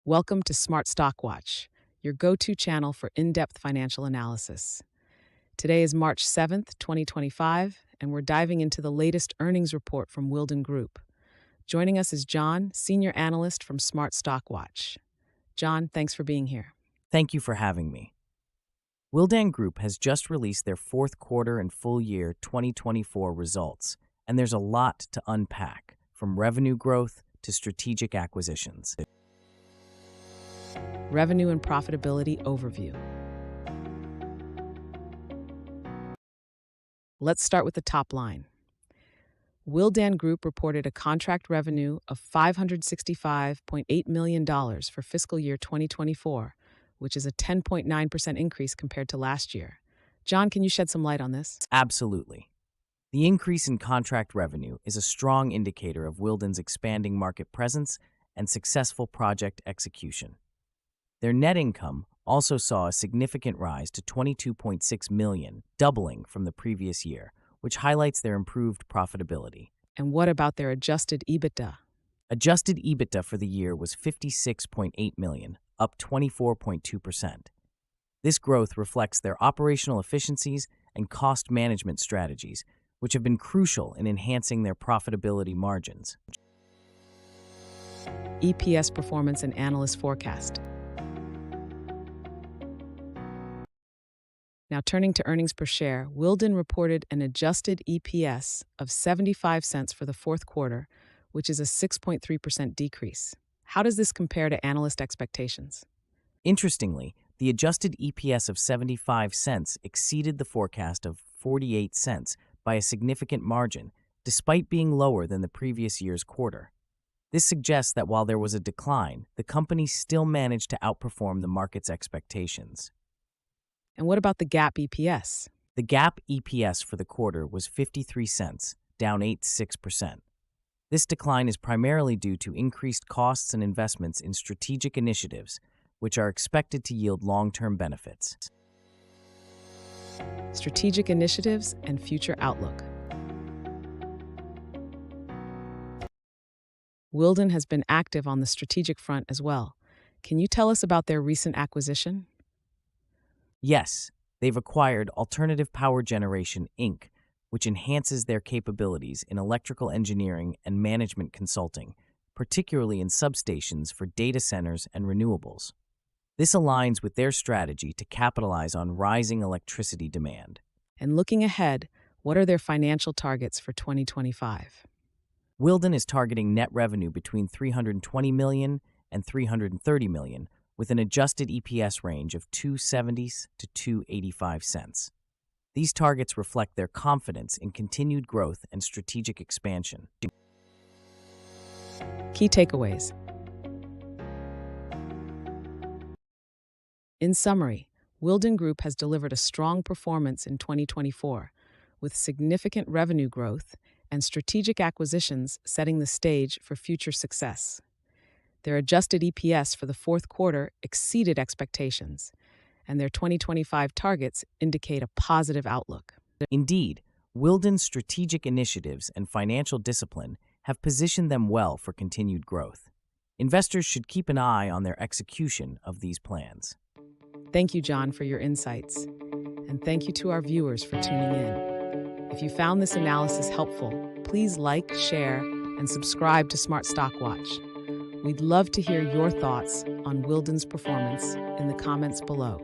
Welcome to Smart Stock Watch, your go-to channel for in-depth financial analysis. Today is March 7th, 2025, and we're diving into the latest earnings report from Willdan Group. Joining us is John, Senior Analyst from Smart Stock Watch. John, thanks for being here. Thank you for having me. Willdan Group has just released their fourth quarter and full year 2024 results, and there's a lot to unpack, from revenue growth to strategic acquisitions. Revenue and profitability overview. Let's start with the top line. Willdan Group reported a contract revenue of $565.8 million for fiscal year 2024, which is a 10.9% increase compared to last year. John, can you shed some light on this? Absolutely. The increase in contract revenue is a strong indicator of Willdan's expanding market presence and successful project execution. Their net income also saw a significant rise to $22.6 million, doubling from the previous year, which highlights their improved profitability. And what about their adjusted EBITDA? Adjusted EBITDA for the year was $56.8 million, up 24.2%. This growth reflects their operational efficiencies and cost management strategies, which have been crucial in enhancing their profitability margins. EPS performance and analyst forecast. Now turning to earnings per share, Willdan reported an adjusted EPS of 75 cents for the fourth quarter, which is a 6.3% decrease. How does this compare to analyst expectations? Interestingly, the adjusted EPS of 75 cents exceeded the forecast of 48 cents by a significant margin, despite being lower than the previous year's quarter. This suggests that while there was a decline, the company still managed to outperform the market's expectations. And what about the GAAP EPS? The GAAP EPS for the quarter was 53 cents, down 8.6%. This decline is primarily due to increased costs and investments in strategic initiatives, which are expected to yield long-term benefits. Strategic initiatives and future outlook. Willdan has been active on the strategic front as well. Can you tell us about their recent acquisition? Yes, they've acquired Alternative Power Generation, Inc., which enhances their capabilities in electrical engineering and management consulting, particularly in substations for data centers and renewables. This aligns with their strategy to capitalize on rising electricity demand. And looking ahead, what are their financial targets for 2025? Willdan is targeting net revenue between $320 million and $330 million, with an adjusted EPS range of 2.70 to 2.85 cents. These targets reflect their confidence in continued growth and strategic expansion. Key takeaways. In summary, Willdan Group has delivered a strong performance in 2024, with significant revenue growth and strategic acquisitions setting the stage for future success. Their adjusted EPS for the fourth quarter exceeded expectations, and their 2025 targets indicate a positive outlook. Indeed, Willdan's strategic initiatives and financial discipline have positioned them well for continued growth. Investors should keep an eye on their execution of these plans. Thank you, John, for your insights, and thank you to our viewers for tuning in. If you found this analysis helpful, please like, share, and subscribe to Smart Stock Watch. We'd love to hear your thoughts on Willdan's performance in the comments below.